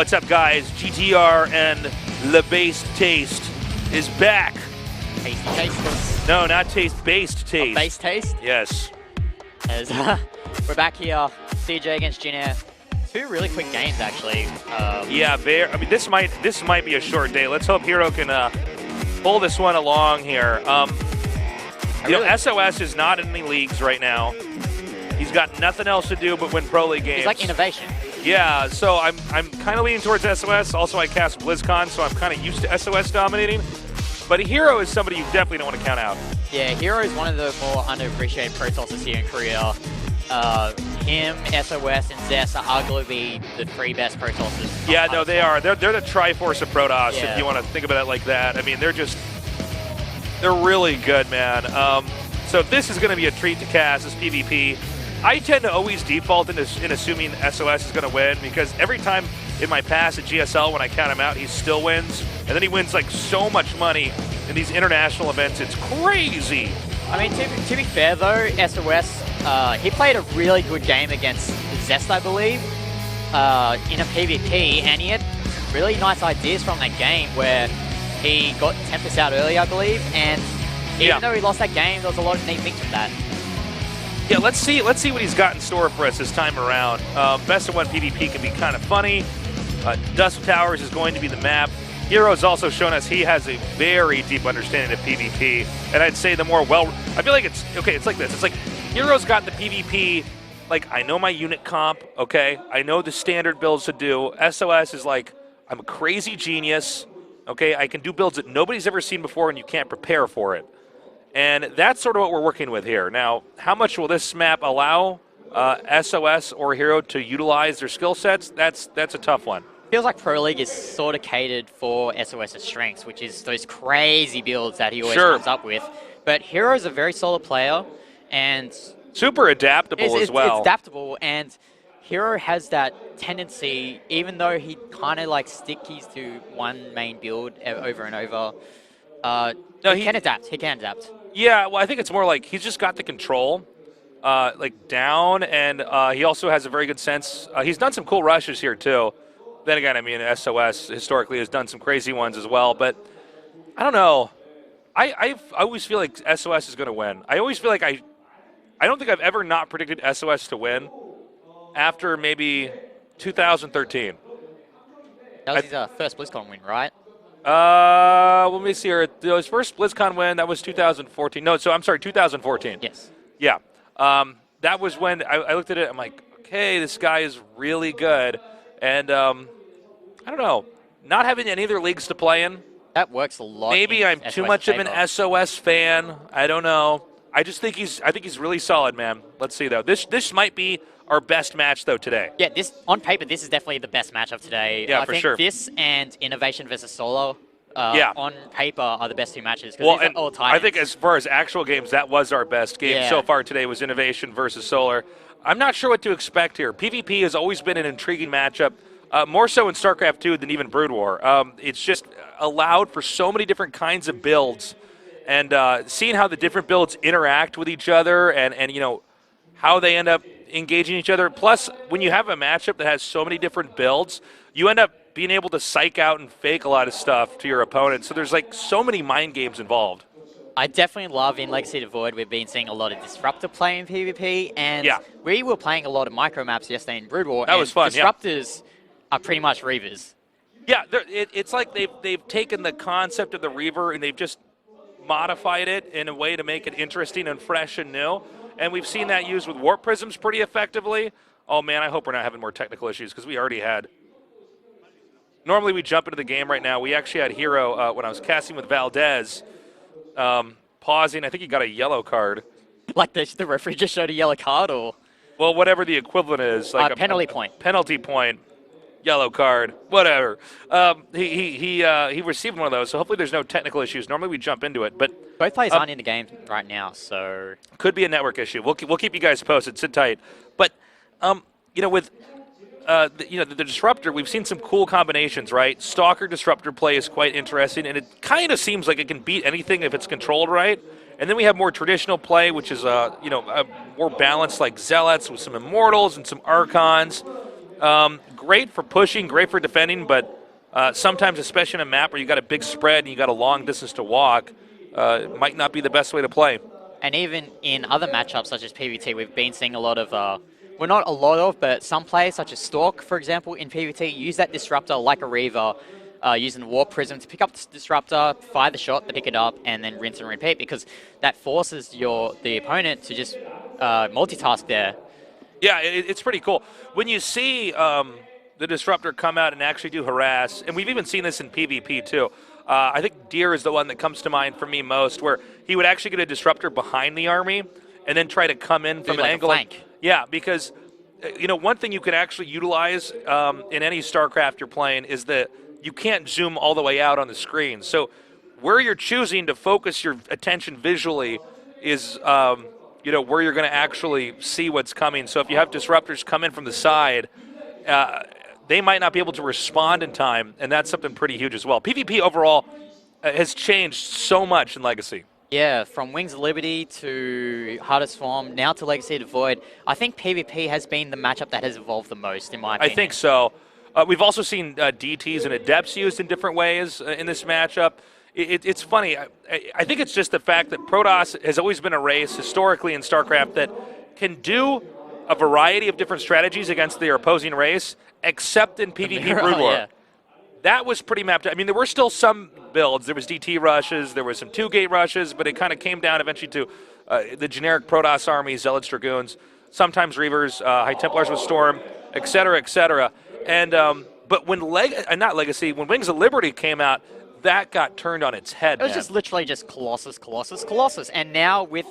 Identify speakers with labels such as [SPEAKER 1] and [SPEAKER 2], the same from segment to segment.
[SPEAKER 1] What's up, guys? GTR and Le Based Taste is back.
[SPEAKER 2] Tasty Taste?
[SPEAKER 1] No, not taste, based taste.
[SPEAKER 2] Base Taste?
[SPEAKER 1] Yes.
[SPEAKER 2] As we're back here, CJ against Jin. Two really quick games, actually.
[SPEAKER 1] Yeah, I mean, this might be a short day. Let's hope herO can pull this one along here. You know, SOS is not in any leagues right now. He's got nothing else to do but win Pro League games.
[SPEAKER 2] He's like innovation.
[SPEAKER 1] Yeah, so I'm kind of leaning towards SOS. Also, I cast BlizzCon, so I'm kind of used to SOS dominating. But herO is somebody you definitely don't want to count out. Yeah,
[SPEAKER 2] herO is one of the more underappreciated Pro Tossers here in Korea. Him, SOS, and Zess are arguably the three best Pro Tossers.
[SPEAKER 1] Yeah, no, they are. They're the Triforce of Protoss, if you want to think about it like that. I mean, they're really good, man. So this is going to be a treat to cast, this PvP. I tend to always default in assuming SOS is going to win, because every time in my past at GSL, when I count him out, he still wins. And then he wins like so much money in these international events. It's crazy.
[SPEAKER 2] I mean, to be fair though, SOS, he played a really good game against Zest, I believe, in a PvP, and he had really nice ideas from that game where he got Tempest out early, I believe, and even though he lost that game, there was a lot of neat things from that.
[SPEAKER 1] Yeah, let's see what he's got in store for us this time around. Best of one PvP can be kind of funny. Dusk Towers is going to be the map. herO's also shown us he has a very deep understanding of PvP, and I'd say the more I feel like it's like this. It's like herO's got the PvP, like, I know my unit comp, okay? I know the standard builds to do. SOS is like, I'm a crazy genius, okay? I can do builds that nobody's ever seen before and you can't prepare for it. And that's sort of what we're working with here. Now, how much will this map allow SOS or herO to utilize their skill sets? That's a tough one.
[SPEAKER 2] Feels like Pro League is sort of catered for SOS's strengths, which is those crazy builds that he always comes up with. But herO's a very solid player and
[SPEAKER 1] super adaptable as well.
[SPEAKER 2] It's adaptable, and herO has that tendency, even though he kind of like sticks to one main build over and over. No, he can adapt. He can adapt.
[SPEAKER 1] Yeah, well, I think it's more like he's just got the control like down, and he also has a very good sense. He's done some cool rushes here too. Then again, I mean, SOS historically has done some crazy ones as well, but I don't know. I always feel like SOS is going to win. I always feel like I don't think I've ever not predicted SOS to win after maybe 2013.
[SPEAKER 2] That was his first BlizzCon win, right?
[SPEAKER 1] Let me see here. His first BlizzCon win, that was 2014. No, so I'm sorry, 2014.
[SPEAKER 2] Yes.
[SPEAKER 1] Yeah. That was when I looked at it. I'm like, okay, this guy is really good. And I don't know, not having any other leagues to play in.
[SPEAKER 2] That works a lot.
[SPEAKER 1] Maybe I'm too much of an SOS fan. I don't know. I think he's really solid, man. Let's see though. This might be our best match though today.
[SPEAKER 2] Yeah, on paper this is definitely the best match of today.
[SPEAKER 1] Yeah,
[SPEAKER 2] I think
[SPEAKER 1] sure.
[SPEAKER 2] This and Innovation versus Solo on paper are the best two matches.
[SPEAKER 1] Well, and I think as far as actual games, that was our best game so far today was Innovation versus Solar. I'm not sure what to expect here. PvP has always been an intriguing matchup, more so in Starcraft 2 than even Brood War. It's just allowed for so many different kinds of builds, and seeing how the different builds interact with each other and you know, how they end up engaging each other. Plus, when you have a matchup that has so many different builds, you end up being able to psych out and fake a lot of stuff to your opponent. So there's like so many mind games involved.
[SPEAKER 2] I definitely love in Legacy of the Void, we've been seeing a lot of Disruptor play in PvP, and we were playing a lot of micro maps yesterday in Brood War.
[SPEAKER 1] That was fun,
[SPEAKER 2] Disruptors are pretty much Reavers.
[SPEAKER 1] Yeah, it's like they've taken the concept of the Reaver and they've just modified it in a way to make it interesting and fresh and new. And we've seen that used with Warp Prisms pretty effectively. Oh man, I hope we're not having more technical issues, because we already had. Normally we jump into the game right now. We actually had herO when I was casting with Valdez. Pausing. I think he got a yellow card.
[SPEAKER 2] Like the referee just showed a yellow card, or?
[SPEAKER 1] Well, whatever the equivalent is. Like
[SPEAKER 2] a penalty point.
[SPEAKER 1] Penalty point. Yellow card. Whatever. He received one of those, so hopefully there's no technical issues. Normally we jump into it, but
[SPEAKER 2] both players aren't in the game right now, so
[SPEAKER 1] could be a network issue. We'll keep you guys posted. Sit tight. But you know, with the Disruptor, we've seen some cool combinations, right? Stalker Disruptor play is quite interesting, and it kind of seems like it can beat anything if it's controlled right. And then we have more traditional play, which is more balanced, like Zealots with some Immortals and some Archons. Great for pushing, great for defending, but sometimes, especially in a map where you got a big spread and you got a long distance to walk, it might not be the best way to play.
[SPEAKER 2] And even in other matchups such as PvT, we've been seeing a lot of, well, not a lot of, but some players such as Stork, for example, in PvT, use that disruptor like a Reaver, using the Warp Prism to pick up the disruptor, fire the shot, to pick it up, and then rinse and repeat, because that forces the opponent to just multitask there.
[SPEAKER 1] Yeah, it's pretty cool. When you see the disruptor come out and actually do harass, and we've even seen this in PvP too. I think Deer is the one that comes to mind for me most, where he would actually get a disruptor behind the army and then try to come in from an angle.
[SPEAKER 2] Flank.
[SPEAKER 1] Yeah, because one thing you can actually utilize in any Starcraft you're playing is that you can't zoom all the way out on the screen. So where you're choosing to focus your attention visually is where you're going to actually see what's coming. So if you have disruptors come in from the side, they might not be able to respond in time, and that's something pretty huge as well. PvP overall has changed so much in Legacy.
[SPEAKER 2] Yeah, from Wings of Liberty to Heart of Swarm, now to Legacy of the Void. I think PvP has been the matchup that has evolved the most, in my opinion.
[SPEAKER 1] I think so. We've also seen DTs and Adepts used in different ways in this matchup. It's funny. I think it's just the fact that Protoss has always been a race historically in StarCraft that can do a variety of different strategies against their opposing race, except in PvP Brood War.
[SPEAKER 2] Yeah.
[SPEAKER 1] That was pretty mapped out. I mean, there were still some builds. There was DT rushes, there was some 2-gate rushes, but it kind of came down eventually to the generic Protoss army, Zealots, Dragoons, sometimes Reavers, High Templars with Storm, et cetera, et cetera. And but when when Wings of Liberty came out, that got turned on its head.
[SPEAKER 2] It was just literally just Colossus, Colossus, Colossus. And now with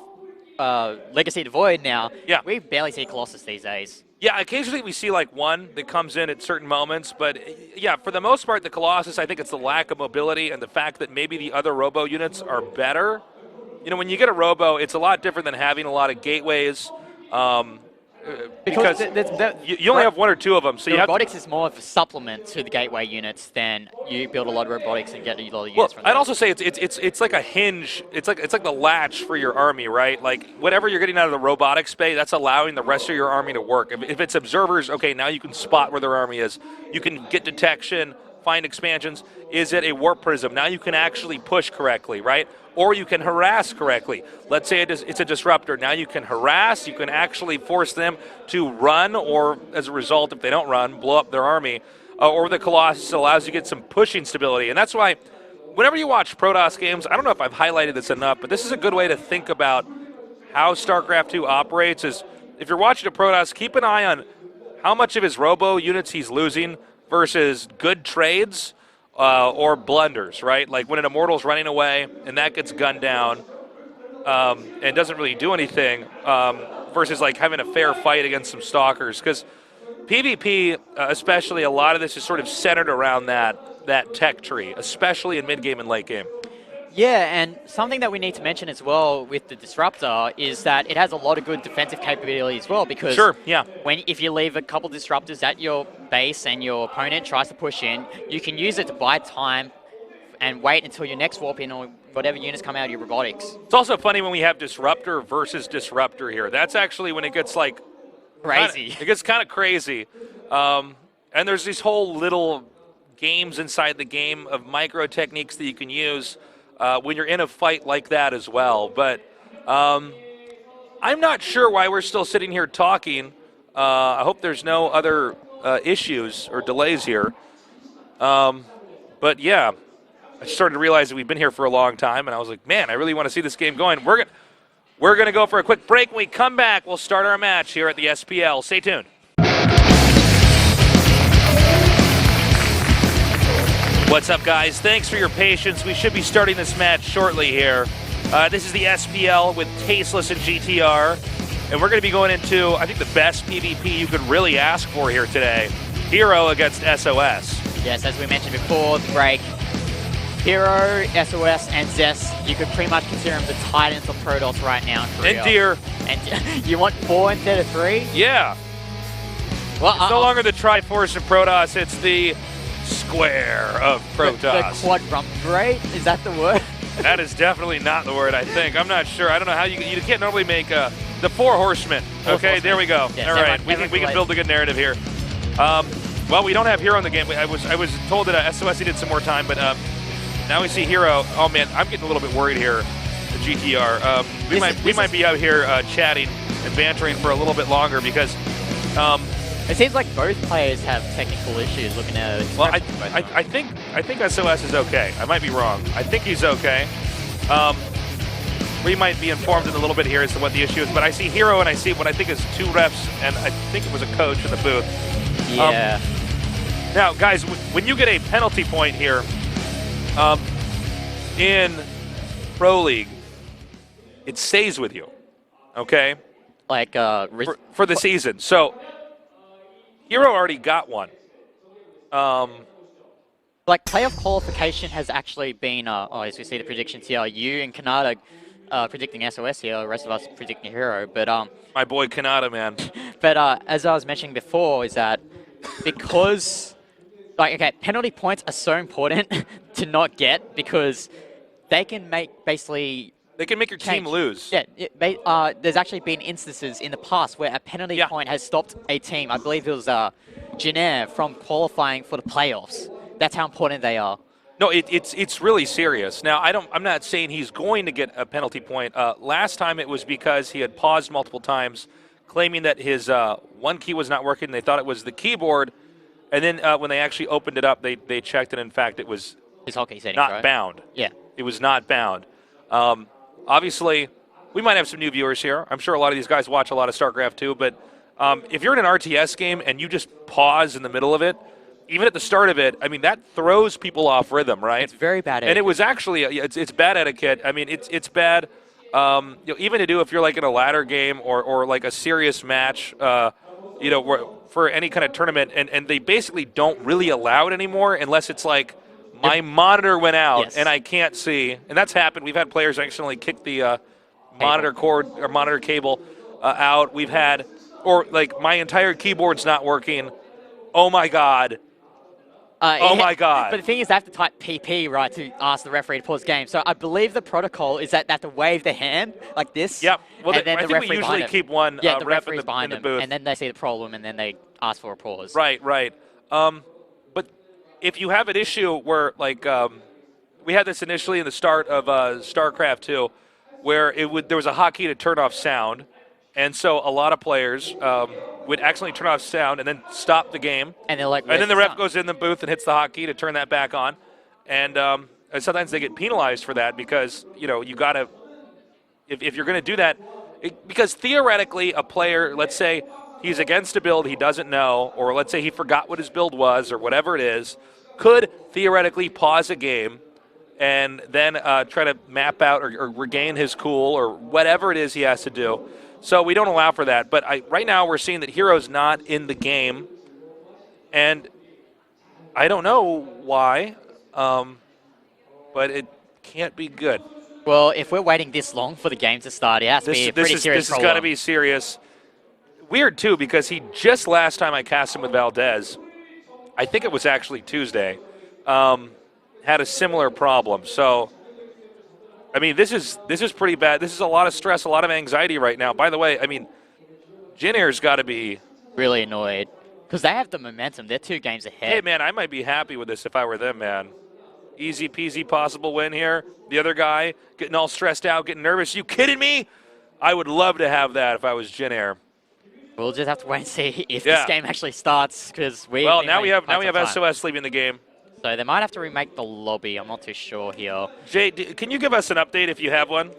[SPEAKER 2] Legacy of the Void now, we barely see Colossus these days.
[SPEAKER 1] Yeah, occasionally we see like one that comes in at certain moments, but yeah, for the most part, the Colossus, I think it's the lack of mobility and the fact that maybe the other robo units are better. When you get a robo, it's a lot different than having a lot of gateways. Because you only have one or two of them. So
[SPEAKER 2] the robotics is more of a supplement to the gateway units than you build a lot of robotics and get a lot of units from them.
[SPEAKER 1] I'd also say it's like a hinge. It's like the latch for your army, right? Like whatever you're getting out of the robotics bay, that's allowing the rest of your army to work. If it's observers, okay, now you can spot where their army is. You can get detection, find expansions. Is it a warp prism? Now you can actually push correctly, right? Or you can harass correctly. Let's say it's a disruptor. Now you can harass, you can actually force them to run, or as a result, if they don't run, blow up their army. Or the Colossus allows you to get some pushing stability. And that's why whenever you watch Protoss games, I don't know if I've highlighted this enough, but this is a good way to think about how StarCraft 2 operates. Is if you're watching a Protoss, keep an eye on how much of his robo units he's losing versus good trades. Or blunders, right? Like when an Immortal's running away and that gets gunned down and doesn't really do anything versus like having a fair fight against some Stalkers. Because PvP, especially, a lot of this is sort of centered around that tech tree, especially in mid-game and late game.
[SPEAKER 2] Yeah, and something that we need to mention as well with the Disruptor is that it has a lot of good defensive capability as well, because if you leave a couple disruptors at your base and your opponent tries to push in, you can use it to buy time and wait until your next warp in or whatever units come out of your robotics.
[SPEAKER 1] It's also funny when we have Disruptor versus Disruptor here. That's actually when it gets like
[SPEAKER 2] crazy.
[SPEAKER 1] It gets kind of crazy. And there's these whole little games inside the game of micro techniques that you can use when you're in a fight like that as well. But I'm not sure why we're still sitting here talking. I hope there's no other issues or delays here. But yeah, I started to realize that we've been here for a long time, and I was like, man, I really want to see this game going. We're going to go for a quick break. When we come back, we'll start our match here at the SPL. Stay tuned. What's up, guys? Thanks for your patience. We should be starting this match shortly here. This is the SPL with Tasteless and GTR, and we're going to be going into, I think, the best PvP you could really ask for here today. herO against sOs.
[SPEAKER 2] Yes, as we mentioned before the break, herO, sOs, and Zest, you could pretty much consider them the titans of Protoss right now in Korea.
[SPEAKER 1] And Deer.
[SPEAKER 2] And you want 4 instead of 3?
[SPEAKER 1] Yeah.
[SPEAKER 2] Well,
[SPEAKER 1] it's no longer the Triforce of Protoss, it's the square of Protoss.
[SPEAKER 2] The quadrumvirate? Is that the word?
[SPEAKER 1] That is definitely not the word, I think. I'm not sure. I don't know how you can't normally make the 4 horsemen. Okay, there we go.
[SPEAKER 2] Yes,
[SPEAKER 1] all right, we can build a good narrative here. Well, we don't have herO in the game. I was told that SOS needed some more time, but now we see herO. Oh man, I'm getting a little bit worried here. The GTR. We might be out here chatting and bantering for a little bit longer because.
[SPEAKER 2] It seems like both players have technical issues. Looking at it.
[SPEAKER 1] Well, I think SOS is okay. I might be wrong. I think he's okay. We might be informed in a little bit here as to what the issue is, but I see herO and I see what I think is 2 refs, and I think it was a coach in the booth.
[SPEAKER 2] Yeah.
[SPEAKER 1] Now, guys, when you get a penalty point here in Pro League, it stays with you, okay?
[SPEAKER 2] Like
[SPEAKER 1] for the season. So herO already got one.
[SPEAKER 2] Like playoff qualification has actually been. As we see the predictions here, you and Kanata predicting SOS here. The rest of us predicting herO. But
[SPEAKER 1] my boy Kanata, man.
[SPEAKER 2] But as I was mentioning before, is that because penalty points are so important to not get because they can make basically.
[SPEAKER 1] They can make your team lose.
[SPEAKER 2] Yeah, there's actually been instances in the past where a penalty point has stopped a team. I believe it was Janair from qualifying for the playoffs. That's how important they are.
[SPEAKER 1] No, it's really serious. Now, I'm not saying he's going to get a penalty point. Last time it was because he had paused multiple times, claiming that his one key was not working. They thought it was the keyboard, and then when they actually opened it up, they checked, and in fact, it was
[SPEAKER 2] his hotkey settings,
[SPEAKER 1] not bound.
[SPEAKER 2] Yeah,
[SPEAKER 1] it was not bound. Obviously, we might have some new viewers here. I'm sure a lot of these guys watch a lot of Starcraft too, but if you're in an RTS game and you just pause in the middle of it, even at the start of it, I mean, that throws people off rhythm, right?
[SPEAKER 2] It's very bad etiquette.
[SPEAKER 1] And it was actually, it's bad etiquette. I mean, it's bad, even to do if you're like in a ladder game or like a serious match, for any kind of tournament, and they basically don't really allow it anymore unless it's like, my monitor went out and I can't see, and that's happened. We've had players accidentally kick the monitor cord or monitor cable out. We've had, or like my entire keyboard's not working. Oh my god! Oh my god!
[SPEAKER 2] But the thing is, they have to type PP right to ask the referee to pause the game. So I believe the protocol is that they have to wave the hand like this.
[SPEAKER 1] Yep. Well,
[SPEAKER 2] and then
[SPEAKER 1] I
[SPEAKER 2] the
[SPEAKER 1] think
[SPEAKER 2] referee
[SPEAKER 1] we usually keep one
[SPEAKER 2] the
[SPEAKER 1] ref
[SPEAKER 2] referee
[SPEAKER 1] in the
[SPEAKER 2] behind
[SPEAKER 1] booth,
[SPEAKER 2] and then they see the problem, and then they ask for a pause.
[SPEAKER 1] Right. But if you have an issue where, like, we had this initially in the start of StarCraft 2, where there was a hotkey to turn off sound, and so a lot of players would accidentally turn off sound and then stop the game.
[SPEAKER 2] And they're like,
[SPEAKER 1] and then the ref goes in the booth and hits the hotkey to turn that back on, and sometimes they get penalized for that because you gotta, if you're gonna do that, because theoretically a player, let's say he's against a build he doesn't know, or let's say he forgot what his build was or whatever it is, could theoretically pause a game and then try to map out or regain his cool or whatever it is he has to do. So we don't allow for that. But right now we're seeing that herO's not in the game, and I don't know why, but it can't be good.
[SPEAKER 2] Well, if we're waiting this long for the game to start, it has to be a pretty serious
[SPEAKER 1] problem. This has got to be serious. Weird, too, because he just last time I cast him with Valdez, I think it was actually Tuesday, had a similar problem. So, I mean, this is pretty bad. This is a lot of stress, a lot of anxiety right now. By the way, I mean, Jinair's got to be
[SPEAKER 2] really annoyed because they have the momentum. They're 2 games ahead.
[SPEAKER 1] Hey, man, I might be happy with this if I were them, man. Easy peasy possible win here. The other guy getting all stressed out, getting nervous. You kidding me? I would love to have that if I was Jinair.
[SPEAKER 2] We'll just have to wait and see if this game actually starts because
[SPEAKER 1] now we have SOS leaving the game.
[SPEAKER 2] So they might have to remake the lobby. I'm not too sure here.
[SPEAKER 1] Jay, can you give us an update if you have one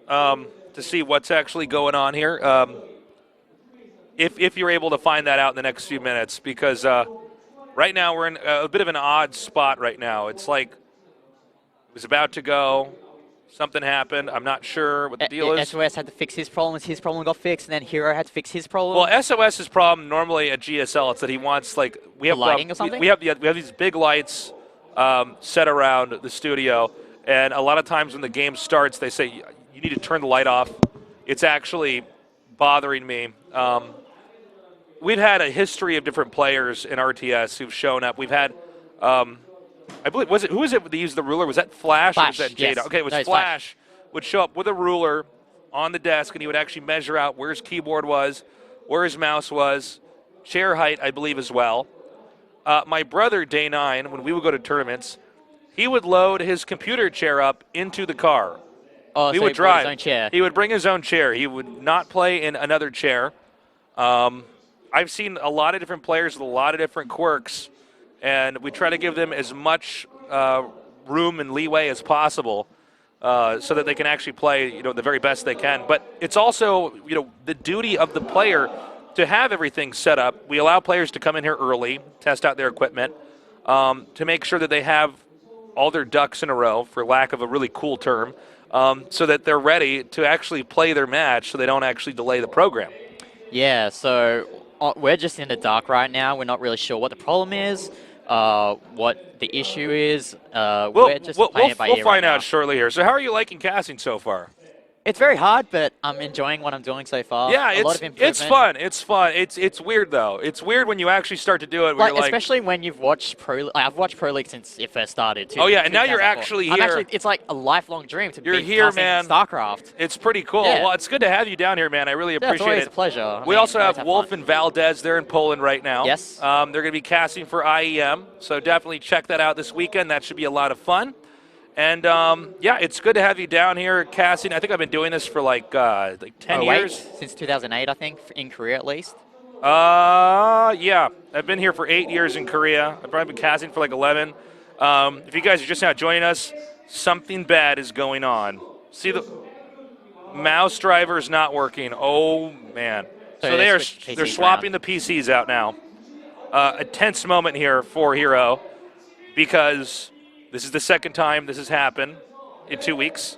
[SPEAKER 1] to see what's actually going on here? If you're able to find that out in the next few minutes, because right now we're in a bit of an odd spot right now. It's like it was about to go. Something happened. I'm not sure what the deal is.
[SPEAKER 2] SOS had to fix his problems. His problem got fixed, and then herO had to fix his problem.
[SPEAKER 1] Well, SOS's problem normally at GSL is that he wants, like, we have
[SPEAKER 2] lighting or something.
[SPEAKER 1] We have these big lights set around the studio, and a lot of times when the game starts, they say you need to turn the light off. It's actually bothering me. We've had a history of different players in RTS who've shown up. We've had. I believe, who was it that used the ruler? Was that Flash or was that Jada?
[SPEAKER 2] Yes.
[SPEAKER 1] Okay, it was Flash would show up with a ruler on the desk, and he would actually measure out where his keyboard was, where his mouse was, chair height, I believe, as well. My brother, day 9, when we would go to tournaments, he would load his computer chair up into the car.
[SPEAKER 2] Oh,
[SPEAKER 1] We
[SPEAKER 2] so
[SPEAKER 1] would
[SPEAKER 2] he brought
[SPEAKER 1] drive.
[SPEAKER 2] his own chair.
[SPEAKER 1] He would bring his own chair. He would not play in another chair. I've seen a lot of different players with a lot of different quirks, and we try to give them as much room and leeway as possible so that they can actually play, the very best they can. But it's also, the duty of the player to have everything set up. We allow players to come in here early, test out their equipment, to make sure that they have all their ducks in a row, for lack of a really cool term, so that they're ready to actually play their match so they don't actually delay the program.
[SPEAKER 2] Yeah, so we're just in the dark right now. We're not really sure what the problem is, what the issue is. We're just playing it by ear
[SPEAKER 1] We'll find
[SPEAKER 2] right
[SPEAKER 1] out
[SPEAKER 2] now.
[SPEAKER 1] shortly here. So how are you liking casting so far?
[SPEAKER 2] It's very hard, but I'm enjoying what I'm doing so far.
[SPEAKER 1] Yeah,
[SPEAKER 2] a lot of
[SPEAKER 1] it's
[SPEAKER 2] improvement.
[SPEAKER 1] fun. It's weird though. It's weird when you actually start to do it. Where you're like,
[SPEAKER 2] especially when you've watched Pro. I've watched Pro League since it first started.
[SPEAKER 1] Oh yeah, and now you're
[SPEAKER 2] 2004.
[SPEAKER 1] actually
[SPEAKER 2] I'm
[SPEAKER 1] here.
[SPEAKER 2] it's like a lifelong dream to
[SPEAKER 1] You're
[SPEAKER 2] be
[SPEAKER 1] here,
[SPEAKER 2] casting
[SPEAKER 1] man.
[SPEAKER 2] Starcraft.
[SPEAKER 1] It's pretty cool.
[SPEAKER 2] Yeah.
[SPEAKER 1] Well, it's good to have you down here, man. I really
[SPEAKER 2] Yeah, it's
[SPEAKER 1] appreciate
[SPEAKER 2] always
[SPEAKER 1] it.
[SPEAKER 2] a pleasure.
[SPEAKER 1] We also have
[SPEAKER 2] fun.
[SPEAKER 1] Wolf and Valdez. They're in Poland right now.
[SPEAKER 2] Yes.
[SPEAKER 1] They're going to be casting for IEM, so definitely check that out this weekend. That should be a lot of fun. And yeah, it's good to have you down here casting. I think I've been doing this for like 10 years.
[SPEAKER 2] Since 2008, I think, in Korea at least.
[SPEAKER 1] Yeah, I've been here for 8 years in Korea. I've probably been casting for like 11. If you guys are just now joining us, something bad is going on. See, the mouse driver is not working. Oh man! So they're swapping the PCs out now. A tense moment here for herO, because this is the second time this has happened in 2 weeks.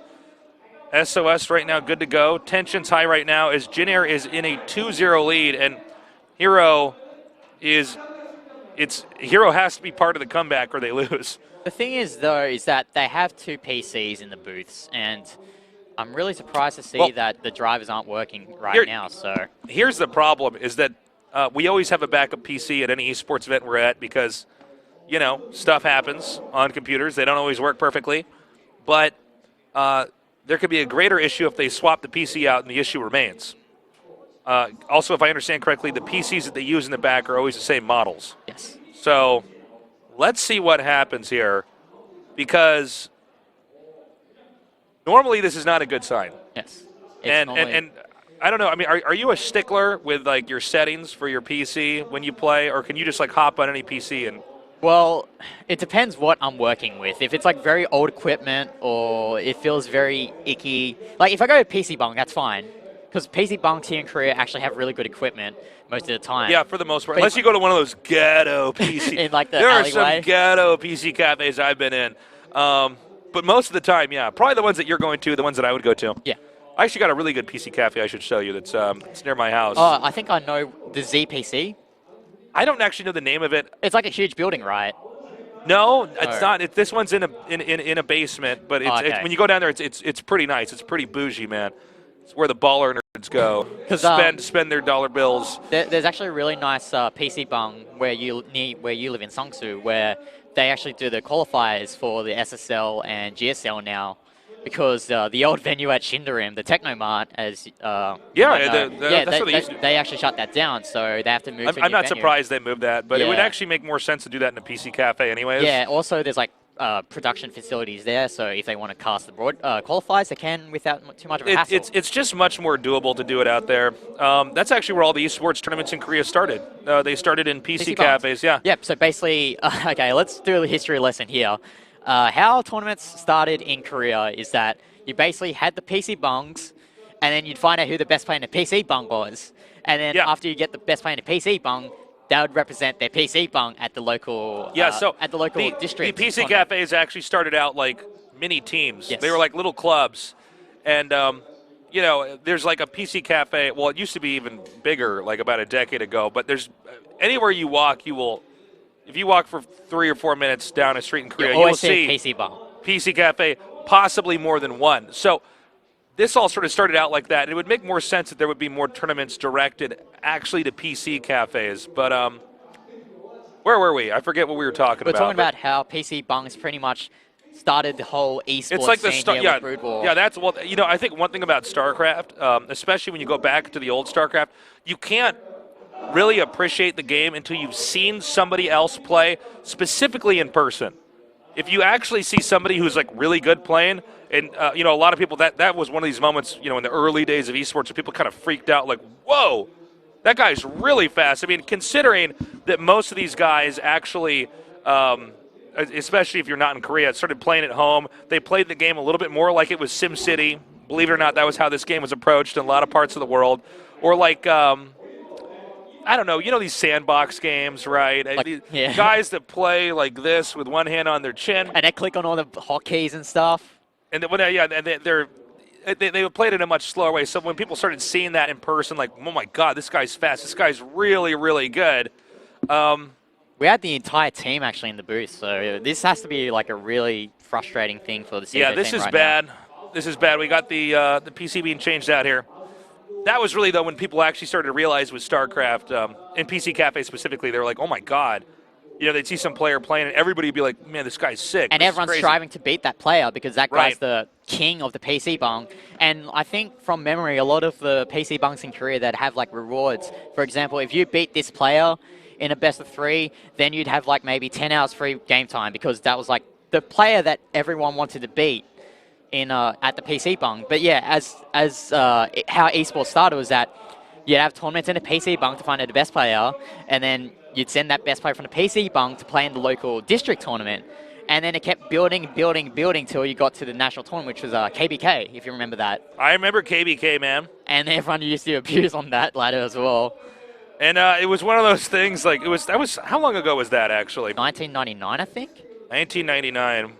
[SPEAKER 1] SOS right now good to go. Tension's high right now as Jin Air is in a 2-0 lead, and herO has to be part of the comeback or they lose.
[SPEAKER 2] The thing is, though, is that they have 2 PCs in the booths, and I'm really surprised to see that the drivers aren't working right now. So
[SPEAKER 1] here's the problem: is that we always have a backup PC at any esports event we're at because, stuff happens on computers. They don't always work perfectly, but there could be a greater issue if they swap the PC out and the issue remains. Also, if I understand correctly, the PCs that they use in the back are always the same models.
[SPEAKER 2] yes.
[SPEAKER 1] So let's see what happens here, because normally this is not a good sign.
[SPEAKER 2] Yes.
[SPEAKER 1] And I don't know. I mean, are you a stickler with like your settings for your PC when you play, or can you just like hop on any PC and?
[SPEAKER 2] Well, it depends what I'm working with. If it's like very old equipment or it feels very icky, like if I go to PC Bung, that's fine. Because PC Bunks here in Korea actually have really good equipment most of the time.
[SPEAKER 1] Yeah, for the most part. Unless you go to one of those ghetto PC.
[SPEAKER 2] In like the
[SPEAKER 1] there
[SPEAKER 2] alleyway.
[SPEAKER 1] are some ghetto PC cafes I've been in. But most of the time, yeah. Probably the ones that you're going to, the ones that I would go to.
[SPEAKER 2] Yeah.
[SPEAKER 1] I actually got a really good PC cafe I should show you that's it's near my house.
[SPEAKER 2] Oh, I think I know the ZPC.
[SPEAKER 1] I don't actually know the name of it.
[SPEAKER 2] It's like a huge building, right?
[SPEAKER 1] No, it's not. This one's in a basement, but it's, when you go down there, it's pretty nice. It's pretty bougie, man. It's where the baller nerds go. Spend their dollar bills.
[SPEAKER 2] There's actually a really nice PC Bung where you live in Seongsu, where they actually do the qualifiers for the SSL and GSL now, because the old venue at Shindarim, the Technomart, that's what they used to do. They actually shut that down, so they have to move to a new
[SPEAKER 1] I'm not
[SPEAKER 2] venue.
[SPEAKER 1] surprised they moved that, but it would actually make more sense to do that in a PC cafe anyways.
[SPEAKER 2] Yeah, also there's like production facilities there, so if they want to cast the broad qualifiers, they can without too much of a hassle.
[SPEAKER 1] It's just much more doable to do it out there. That's actually where all the esports tournaments in Korea started. They started in PC cafes, yeah.
[SPEAKER 2] Yep, so basically, okay, let's do a history lesson here. How tournaments started in Korea is that you basically had the PC bungs, and then you'd find out who the best player in the PC bung was. And then after you get the best player in the PC bung, that would represent their PC bung at the local district.
[SPEAKER 1] The PC cafes actually started out like mini teams.
[SPEAKER 2] Yes.
[SPEAKER 1] They were like little clubs. And, there's like a PC cafe. Well, it used to be even bigger like about a decade ago. But there's anywhere you walk, if you walk for 3 or 4 minutes down a street in Korea, you will see
[SPEAKER 2] PC bung.
[SPEAKER 1] PC cafe, possibly more than one. So this all sort of started out like that. It would make more sense that there would be more tournaments directed actually to PC cafes. But where were we? I forget what we were talking about.
[SPEAKER 2] We're talking about how PC bungs pretty much started the whole esports
[SPEAKER 1] it's like
[SPEAKER 2] scene here with Brood War.
[SPEAKER 1] Yeah, I think one thing about StarCraft, especially when you go back to the old StarCraft, you can't really appreciate the game until you've seen somebody else play, specifically in person. If you actually see somebody who's like really good playing, and you know, a lot of people, that was one of these moments, you know, in the early days of esports where people kind of freaked out, like, whoa, that guy's really fast. I mean, considering that most of these guys actually, especially if you're not in Korea, started playing at home, they played the game a little bit more like it was SimCity. Believe it or not, that was how this game was approached in a lot of parts of the world. Or like, I don't know, you know these sandbox games, right?
[SPEAKER 2] Like,
[SPEAKER 1] These
[SPEAKER 2] yeah.
[SPEAKER 1] guys that play like this with one hand on their chin.
[SPEAKER 2] And they click on all the hotkeys and stuff.
[SPEAKER 1] And they would play it in a much slower way. So when people started seeing that in person, like, oh my God, this guy's fast. This guy's really, really good.
[SPEAKER 2] We had the entire team actually in the booth, so this has to be like a really frustrating thing for the CJ
[SPEAKER 1] Yeah, this
[SPEAKER 2] team
[SPEAKER 1] is
[SPEAKER 2] right
[SPEAKER 1] bad.
[SPEAKER 2] now.
[SPEAKER 1] This is bad. We got the PC being changed out here. That was really, though, when people actually started to realize with StarCraft, in PC Cafe specifically, they were like, oh my God. You know, they'd see some player playing, and everybody would be like, man, this guy's sick.
[SPEAKER 2] And
[SPEAKER 1] This is
[SPEAKER 2] everyone's
[SPEAKER 1] crazy.
[SPEAKER 2] striving to beat that player because that
[SPEAKER 1] Right.
[SPEAKER 2] guy's the king of the PC bung. And I think from memory, a lot of the PC bungs in Korea that have like rewards. For example, if you beat this player in a best of 3, then you'd have like maybe 10 hours free game time because that was like the player that everyone wanted to beat in at the PC bung. But yeah, as how esports started was that you'd have tournaments in the PC bung to find out the best player, and then you'd send that best player from the PC bung to play in the local district tournament. And then it kept building till you got to the national tournament, which was KBK, if you remember that.
[SPEAKER 1] I remember KBK, man.
[SPEAKER 2] And everyone used to abuse on that ladder as well.
[SPEAKER 1] And it was one of those things, like, how long ago was that, actually?
[SPEAKER 2] 1999, I think?
[SPEAKER 1] 1999.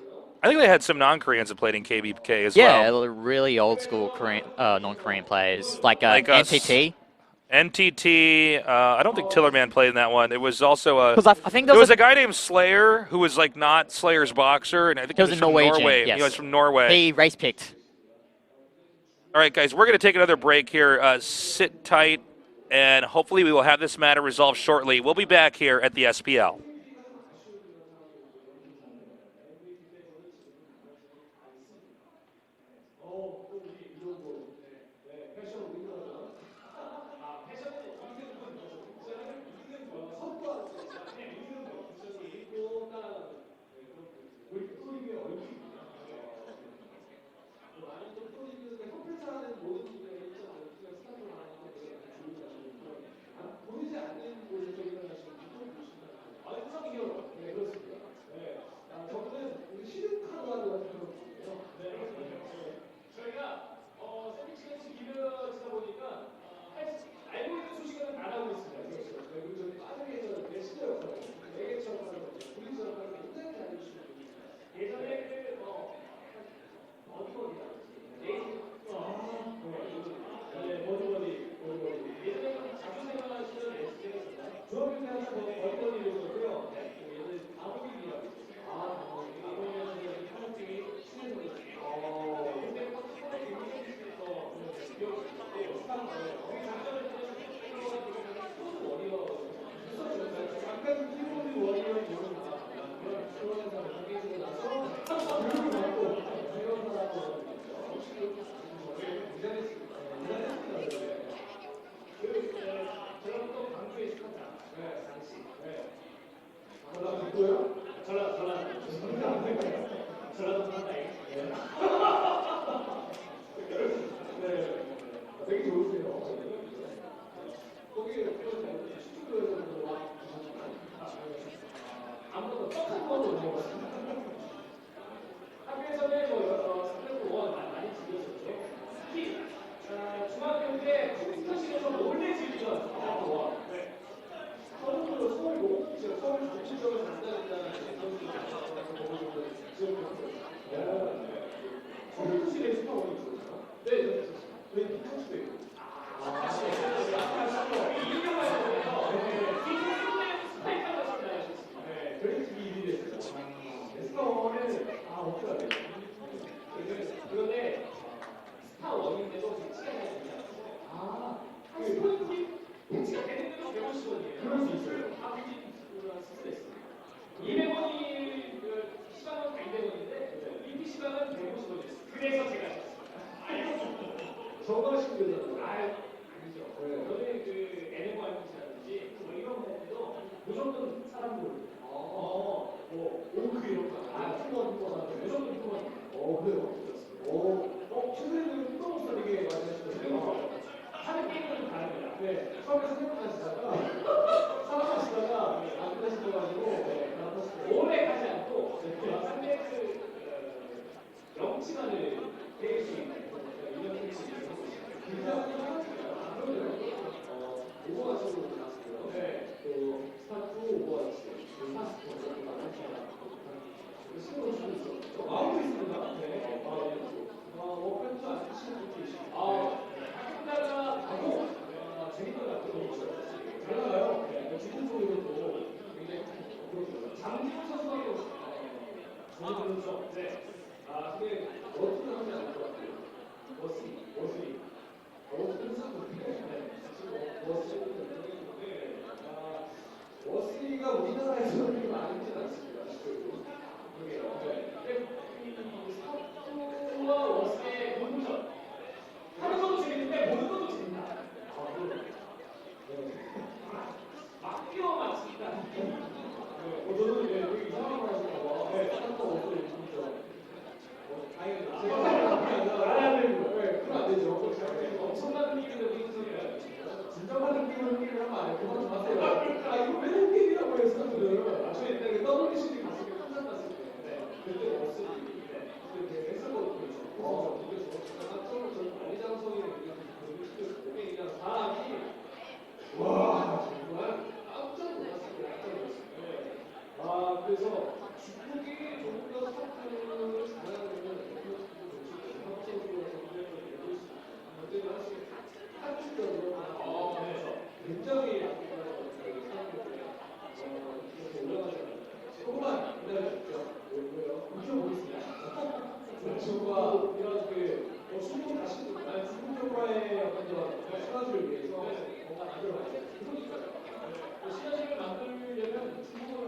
[SPEAKER 1] I think they had some non-Koreans that played in KBK as
[SPEAKER 2] Yeah,
[SPEAKER 1] well.
[SPEAKER 2] really old school Korean, non-Korean players, like
[SPEAKER 1] us.
[SPEAKER 2] NTT.
[SPEAKER 1] NTT, I don't think Tillerman played in that one. It was also
[SPEAKER 2] Because I think
[SPEAKER 1] there was a guy named Slayer who was like not Slayer's boxer, and I think
[SPEAKER 2] he was
[SPEAKER 1] from
[SPEAKER 2] a Norwegian,
[SPEAKER 1] Norway.
[SPEAKER 2] yes.
[SPEAKER 1] He was from Norway.
[SPEAKER 2] He race picked.
[SPEAKER 1] All right, guys, we're going to take another break here. Sit tight, and hopefully we will have this matter resolved shortly. We'll be back here at the SPL.
[SPEAKER 3] 그렇죠. 저는 그 NMORPG라든지 뭐 이런 것들도 무조건 사람들. 오크 이런 거. 무조건 후원. 그래요. 최근에는 또 되게 많이 하시더라고요. 하는 게임은 좀 다릅니다. 네. 처음에 생각하시다가, 살아가시다가, 안 끝나시더라가지고, 오래 가지 않고, 상대 영치만을 계획 중입니다. 2년 오버워치로 나왔고요. 네. 또 스타트 오버워치, 스타스포츠 신호를 주고 있었죠. 마음도 있습니다. 네. 워크랜드 아직 치는 분도 계시고. 하다가 가고 재밌는 것 같아요. 잘 나가요. 지금 소리도 굉장히 그렇죠. 장기훈 선수하고 그렇죠. 네. 근데 어떻게 하면 안 될 것 같아요. 워스리. 워스리가 우리나라에서 그렇게 많이진 않습니다. 그러게요. 스타트와 워스리의 공부전. 하는 것도 재밌는데 보는 것도 재밌다. 막 끼워 맞춘다. 저는 되게 이상한 말 하시다가 스타트와 워스리 공부전. 그럼 안 되죠. 엄청난 느낌을 느끼는 진정한 느낌을 하면 안 돼요. 그만 좀 하세요. 이거 왜 느낌이라고 해요, 사람들은. 저 옛날에 WCD 갔을 때, 콘서트 갔을 때, 그때 왔을 때, 그때 했었거든요. 저는 관리장성이 그냥 사람이, 와, 정말 깜짝 놀랐어요. 그래서 중국이 조금 더 스타트를 잘하는 굉장히 조금만 기다려주십시오. 익혀보겠습니다. 중국과 이런 중국 다시 중국 효과의 어떤 시너지를 위해서 뭔가 만들어가야 돼요. 그러니까요. 시너지를 만들려면 중국은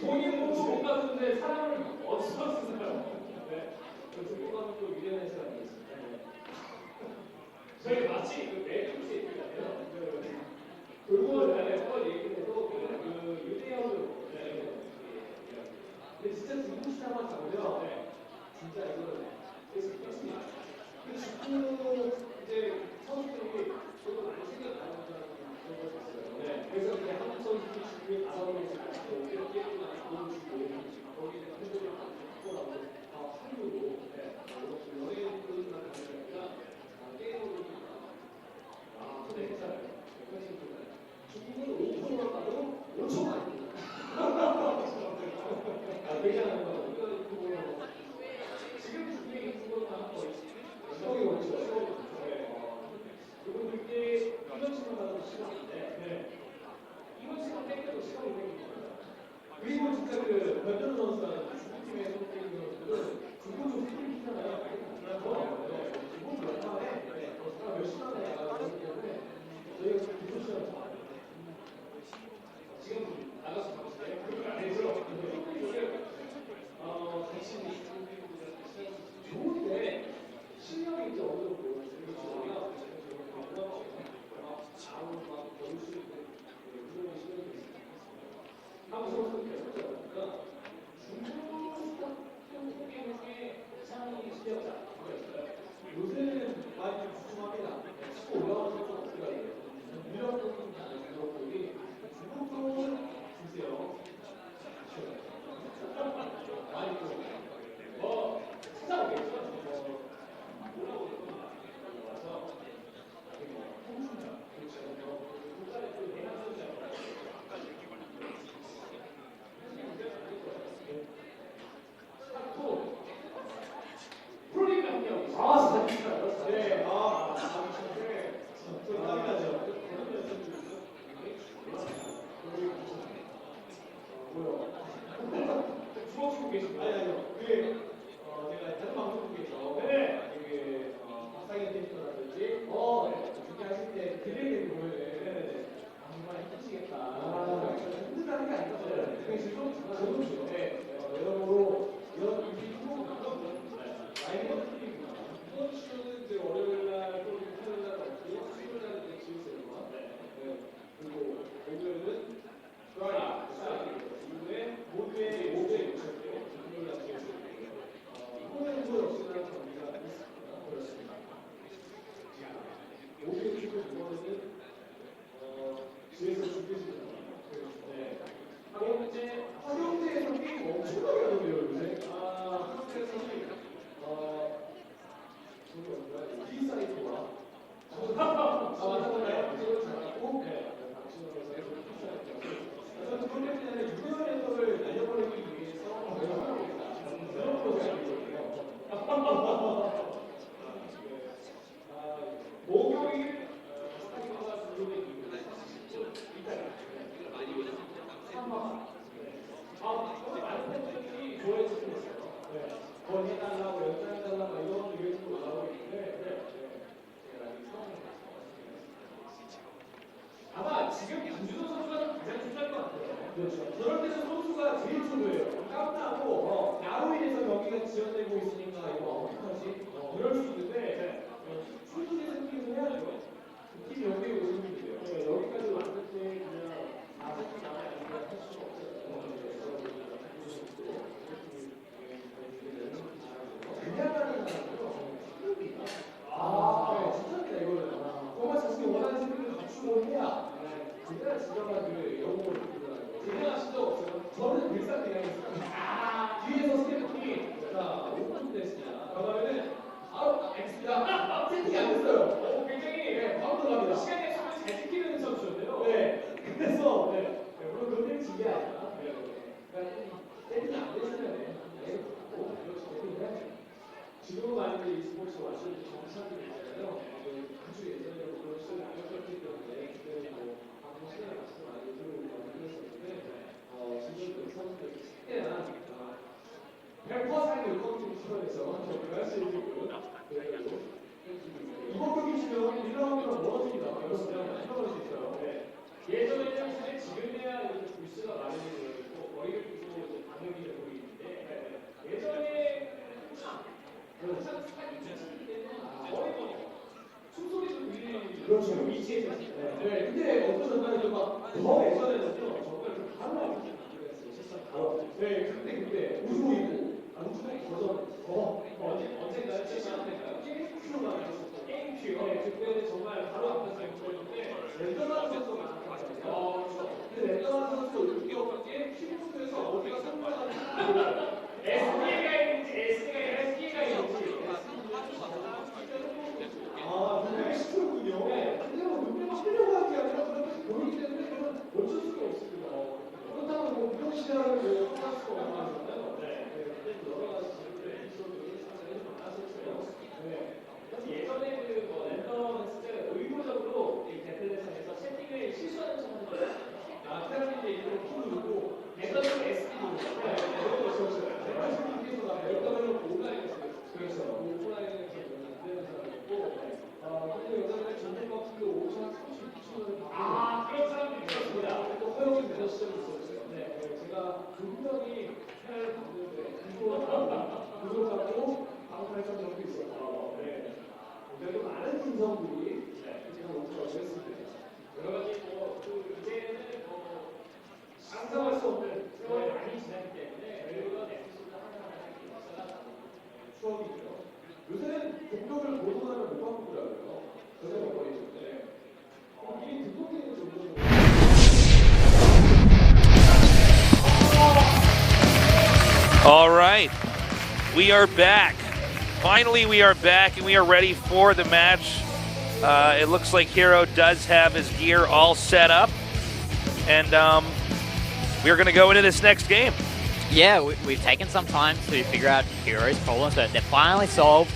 [SPEAKER 3] 본인 몸 같은데 사람을 어디서 쓰나요? 네. 중국과는 또 유연한 시간이 있습니다. 저희 마치 그 매트릭스 얘기 같아요. 그걸 한번 얘기해도 유대형으로. 근데 진짜 중국 시장만 잡으면 진짜 이거는 계속 끝입니다. 근데 중국은 이제 선수들이 저도 많이 생각하는 그런 것이 있어요. 네. 그래서 이제 한국 선수들이 중국에 가서는 지금 깨끗한 좋은 주고 거기에 팬들을 갖고 나오고 한국으로 연예인들만 가는 게 아니라 게임으로 근데 괜찮아요. 중국은 5%만 가도 5초 만입니다. 괜찮아요. 지금 중국이 중국은 거의 10억이 걸리죠. 아마 지금 김준호 선수가 좀 가장 중요할 것 같아요. 그렇죠. 저럴 때는 선수가 제일 중요해요. 깜나고 야구인에서 경기가 지연되고 있으니까 이거 어떡하지? 이럴 수 있는데 충분히 생기긴 해야죠. 팀 여기에 오시면 돼요. 여기까지 왔을 때 그냥 아직도 남아야 할 수가 없어요. 그냥 가는 사람은요. 진짜입니다 이거는. 정말 자신이 원하는 생각을 갖추고 해야 그냥 진정한 그 영웅을 부르더라고요. 그냥 진짜 없어요. 저는 일상 그냥 있어요. 뒤에서 스태프이 자 5분 됐습니다. 그러면은 알겠습니다. 세팅이 안 됐어요. 굉장히 바로 들어갑니다. 시간에 정말 잘 지키는 선수였는데요. 네. 그래서 물론 그런 게 아니라 세팅이 안 됐으면 지금 많은 e스포츠 와서 정상들이 있잖아요. 아주 예전에 그런 시절이 아니었기 때문에 그때 방송 시간에 말씀 많이 들고 그랬었는데 지금 선수들 특히나 100% 컴퓨터 시간에서 저희가 할 수 있는 이번 경기 지금 1라운드가 멀어집니다. 그렇습니다. 힘들어질 수 있어요. 예전에는 사실 지금이야 뉴스가 많이 되고 머리를 고 반응이 되고 있는데 예전에 항상 스타일이 괜찮기 때문에 머리 숨소리 좀 들리는 그렇죠. 위치에서 근데 어떤 순간에 더 예전에는요 정말 그 바로 알고 있었어요. 실상 바로 근데 우주보이고 우주보이 언젠가 70년대인가요? 게임 큐가 있었어요. 게임 큐 그때는 정말 바로 앞에서 보였는데 랜덤한 선수가 많았거든요. 근데 랜덤한 선수 웃겨봤던 게 큐브에서 어디가 선물하는지 몰라요. SP가 있는지 SP가 있는지 굉장히 시끄럽군요. 근데 눈매가 하려고 하는 게 아니라 그런 보이기 때문에 그건 어쩔 수가 없습니다. 그렇다고 무용시장을 할 수가 없는 거잖아요. 여러 가지 에피소드들이 상당히 많았었어요. 예전에 랜덤 했을 때 의도적으로 이 배틀넷상에서 세팅을 실수하는 사람들 테라핀의 이름을 P 누르고 랜덤으로 SP 누르고 랜덤으로 온라인에서 그래서 온라인에서 되는 사람이 있고 근데 여자는 전쟁 같은 게 5천 30만 그런 사람들이 있었습니다. 또 허용이 되는 시절이 있었어요. 제가 분명히 테라를 봤는데 구조받고 방송했던 적도 있었고 그래도 많은 인성들이 제가 목표를 했습니다. 여러 가지 이제는 상상할 수 없는 세월이 많이 지났기 때문에 그런 에피소드 하나하나 추억이죠. 요새는 공격을 보도하면 못 바꾸더라고요. 전에 버리죠. 이게 등록되는 정도로.
[SPEAKER 1] All right, we are back. Finally, we are back and we are ready for the match. It looks like herO does have his gear all set up, and we're going to go into this next game.
[SPEAKER 2] Yeah, we've taken some time to figure out herO's problems, but they're finally solved.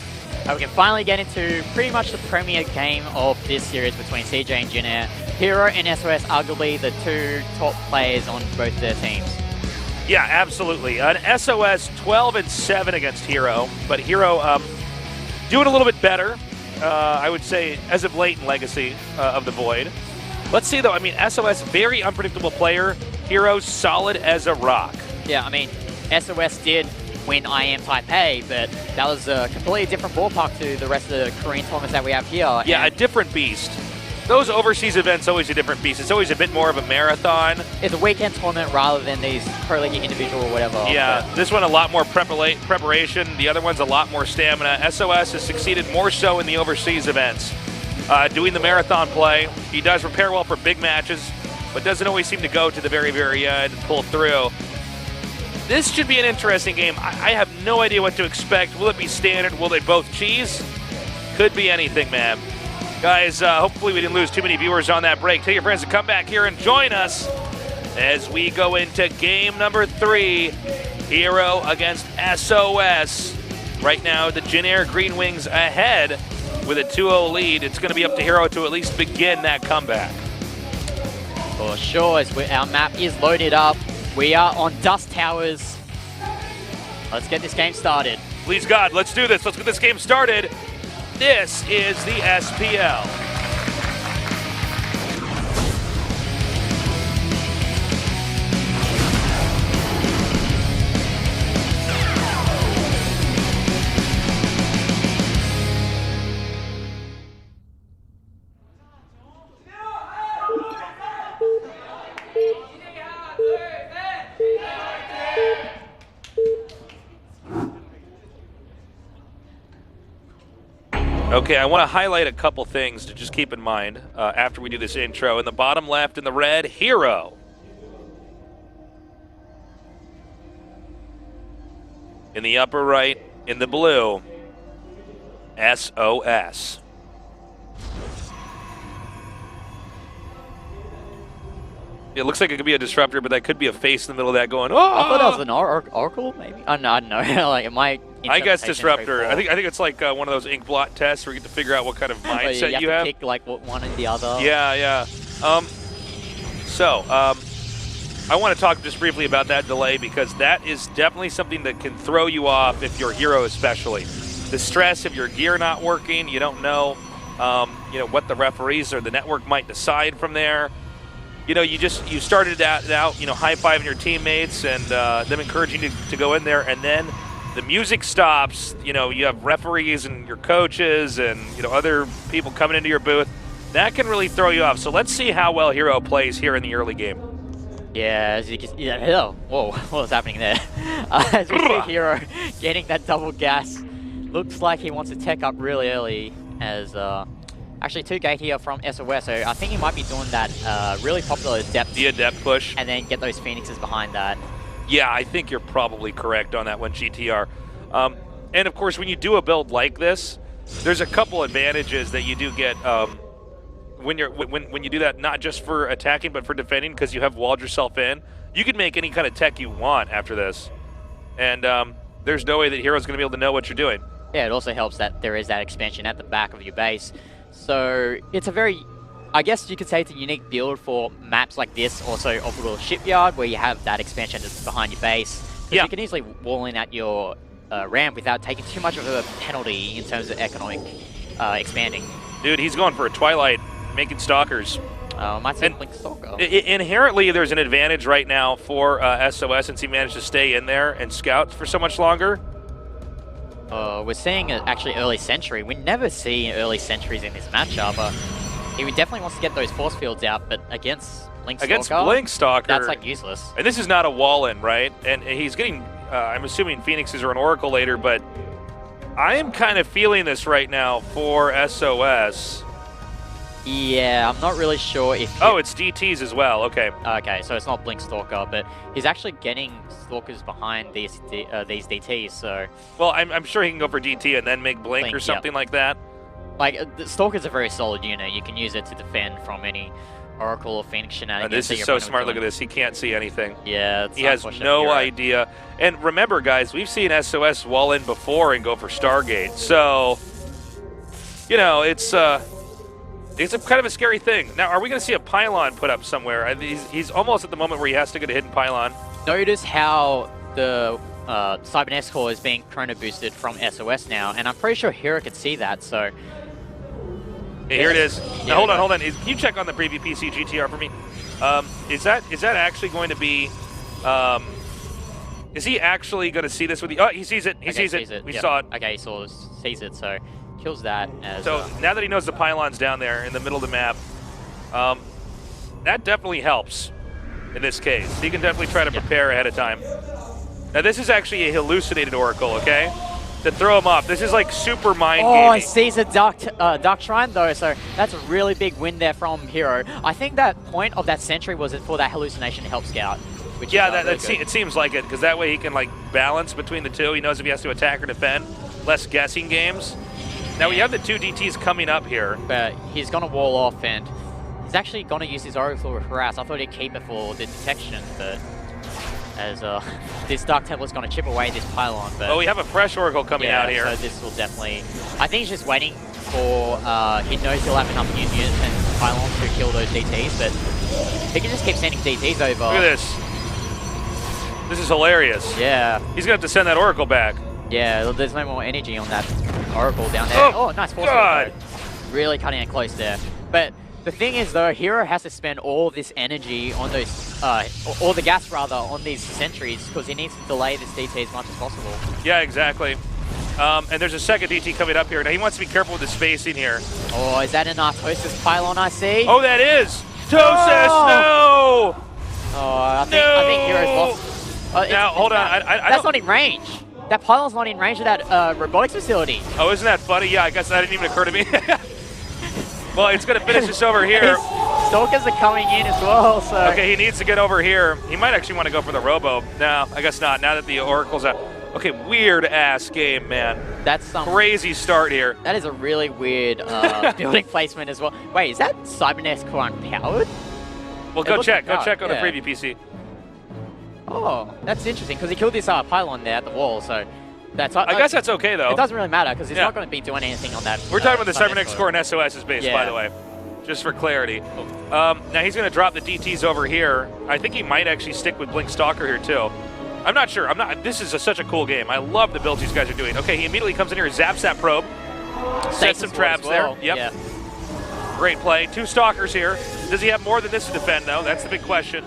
[SPEAKER 2] We can finally get into pretty much the premier game of this series between CJ and JinAir. herO and sOs, arguably the two top players on both their teams.
[SPEAKER 1] Yeah, absolutely. An sOs 12-7 against herO, but herO doing a little bit better, I would say, as of late in Legacy of the Void. Let's see, though. I mean, sOs, very unpredictable player. herO, solid as a rock.
[SPEAKER 2] Yeah, I mean, sOs did win IM Taipei, but that was a completely different ballpark to the rest of the Korean tournaments that we have here.
[SPEAKER 1] Yeah,
[SPEAKER 2] and
[SPEAKER 1] a different beast. Those overseas events always a different beast. It's always a bit more of a marathon.
[SPEAKER 2] It's a weekend tournament rather than these Pro League individual or whatever.
[SPEAKER 1] Yeah, this one a lot more preparation. The other one's a lot more stamina. sOs has succeeded more so in the overseas events. Doing the marathon play, he does prepare well for big matches, but doesn't always seem to go to the very, very end and pull through. This should be an interesting game. I have no idea what to expect. Will it be standard? Will they both cheese? Could be anything, man. Guys, hopefully we didn't lose too many viewers on that break. Tell your friends to come back here and join us as we go into game number 3, herO against sOs. Right now, the Jin Air Green Wings ahead with a 2-0 lead. It's going to be up to herO to at least begin that comeback.
[SPEAKER 2] For sure, as our map is loaded up. We are on Dusk Towers. Let's get this game started.
[SPEAKER 1] Please God, let's do this. Let's get this game started. This is the SPL. Okay, I want to highlight a couple things to just keep in mind after we do this intro. In the bottom left, in the red, herO. In the upper right, in the blue, sOs. It looks like it could be a disruptor, but that could be a face in the middle of that going, oh!
[SPEAKER 2] I thought that was an oracle, maybe? Oh, no, I don't know. Like, it might.
[SPEAKER 1] I guess disruptor. I think it's like one of those ink blot tests where you get to figure out what kind of mindset
[SPEAKER 2] you have.
[SPEAKER 1] To
[SPEAKER 2] pick like one and the other.
[SPEAKER 1] Yeah, yeah. I want to talk just briefly about that delay because that is definitely something that can throw you off if you're herO, especially the stress of your gear not working. You don't know, what the referees or the network might decide from there. You started out, high-fiving your teammates and them encouraging you to go in there, and then the music stops. You have referees and your coaches and, other people coming into your booth. That can really throw you off. So let's see how well herO plays here in the early game.
[SPEAKER 2] Yeah, as you can see, whoa, what was happening there? As we see herO getting that double gas. Looks like he wants to tech up really early as... Actually, 2 gate here from sOs, so I think he might be doing that really popular adept.
[SPEAKER 1] The adept push.
[SPEAKER 2] And then get those Phoenixes behind that. Yeah,
[SPEAKER 1] I think you're probably correct on that one, GTR. And of course, when you do a build like this, there's a couple advantages that you do get when you do that, not just for attacking, but for defending, because you have walled yourself in. You can make any kind of tech you want after this. And there's no way that herO's going to be able to know what you're doing.
[SPEAKER 2] Yeah, it also helps that there is that expansion at the back of your base. So it's a very, I guess you could say it's a unique build for maps like this, also Orbital Shipyard, where you have that expansion that's behind your base. Yeah. You can easily wall in at your ramp without taking too much of a penalty in terms of economic expanding.
[SPEAKER 1] Dude, he's going for a Twilight, making Stalkers.
[SPEAKER 2] Might say Blink Stalker.
[SPEAKER 1] Inherently, there's an advantage right now for sOs since he managed to stay in there and scout for so much longer.
[SPEAKER 2] We're seeing actually early sentry. We never see early sentries in this matchup. He definitely wants to get those force fields out, but against Blink Stalker, that's like useless.
[SPEAKER 1] And this is not a wall-in, right? And he's getting, I'm assuming Phoenixes or an Oracle later, but I am kind of feeling this right now for sOs.
[SPEAKER 2] Yeah, I'm not really sure if...
[SPEAKER 1] Oh, it's DTs as well, okay.
[SPEAKER 2] Okay, so it's not Blink Stalker, but he's actually getting Stalkers behind these DTs, so...
[SPEAKER 1] Well, I'm sure he can go for DT and then make Blink or something like that.
[SPEAKER 2] Like, the Stalker's a very solid unit. You can use it to defend from any Oracle or Phoenix shenanigans.
[SPEAKER 1] This is so smart, look at this. He can't see anything.
[SPEAKER 2] Yeah,
[SPEAKER 1] he has no idea. And remember, guys, we've seen sOs wall in before and go for Stargate, so... It's a kind of a scary thing. Now, are we going to see a pylon put up somewhere? He's almost at the moment where he has to get a hidden pylon.
[SPEAKER 2] Notice how the Cybernetics core is being chrono boosted from sOs now, and I'm pretty sure herO could see that, so...
[SPEAKER 1] Okay, here it is. Now, hold on. Can you check on the preview PC GTR for me? Is that actually going to be... is he actually going to see this with the... Oh, he sees it. He sees it. We saw it.
[SPEAKER 2] Okay, he sees it, so... kills that as...
[SPEAKER 1] So now that he knows the pylon's down there in the middle of the map, that definitely helps in this case. He can definitely try to prepare ahead of time. Now this is actually a hallucinated Oracle, okay? To throw him off. This is like super mind gaming.
[SPEAKER 2] Oh, he sees a Dark Shrine though, so that's a really big win there from herO. I think that point of that sentry was for that hallucination to help scout. Which
[SPEAKER 1] it seems like it, because that way he can like balance between the two. He knows if he has to attack or defend. Less guessing games. Now we have the 2 DTs coming up here.
[SPEAKER 2] But he's going to wall off, and he's actually going to use his Oracle Harass. I thought he'd keep it for the detection, but as this Dark Templar's going to chip away this pylon. But
[SPEAKER 1] Oh, we have a fresh Oracle coming out here.
[SPEAKER 2] So this will definitely... I think he's just waiting for... he knows he'll have enough units and pylons to kill those DTs, but he can just keep sending DTs over.
[SPEAKER 1] Look at this. This is hilarious.
[SPEAKER 2] Yeah.
[SPEAKER 1] He's going to have to send that Oracle back.
[SPEAKER 2] Yeah, there's no more energy on that Oracle down there. Oh, nice force.
[SPEAKER 1] God.
[SPEAKER 2] Really cutting it close there. But the thing is, though, herO has to spend all this energy on those, all the gas, rather, on these sentries, because he needs to delay this DT as much as possible.
[SPEAKER 1] Yeah, exactly. And there's a second DT coming up here. Now, he wants to be careful with the spacing here.
[SPEAKER 2] Oh, is that an Artosis pylon I see?
[SPEAKER 1] Oh, that is! Tosis, no!
[SPEAKER 2] Oh, I think herO's lost.
[SPEAKER 1] Now, hold on. I
[SPEAKER 2] That's
[SPEAKER 1] don't...
[SPEAKER 2] not in range. That pylon's not in range of that robotics facility.
[SPEAKER 1] Oh, isn't that funny? Yeah, I guess that didn't even occur to me. Well, it's going to finish this over here.
[SPEAKER 2] Stalkers are coming in as well, so...
[SPEAKER 1] Okay, he needs to get over here. He might actually want to go for the Robo. No, I guess not, now that the Oracle's out. Okay, weird-ass game, man.
[SPEAKER 2] That's some...
[SPEAKER 1] Crazy start here.
[SPEAKER 2] That is a really weird building placement as well. Wait, is that Cybernetics core unpowered?
[SPEAKER 1] Well, go check. Go
[SPEAKER 2] powered,
[SPEAKER 1] check on the
[SPEAKER 2] yeah.
[SPEAKER 1] preview PC.
[SPEAKER 2] Oh, that's interesting, because he killed this pylon there at the wall, so... That's,
[SPEAKER 1] I guess that's okay, though.
[SPEAKER 2] It doesn't really matter, because he's
[SPEAKER 1] Yeah.
[SPEAKER 2] not going to be doing anything on that.
[SPEAKER 1] We're talking about the Cybernetics core and SOS's base, by the way. Just for clarity. Now he's going to drop the DTs over here. I think he might actually stick with Blink Stalker here, too. I'm not sure. This is such a cool game. I love the builds these guys are doing. Okay, he immediately comes in here, zaps that probe. Sets some traps there. Yep.
[SPEAKER 2] Yeah.
[SPEAKER 1] Great play. 2 Stalkers here. Does he have more than this to defend, though? That's the big question.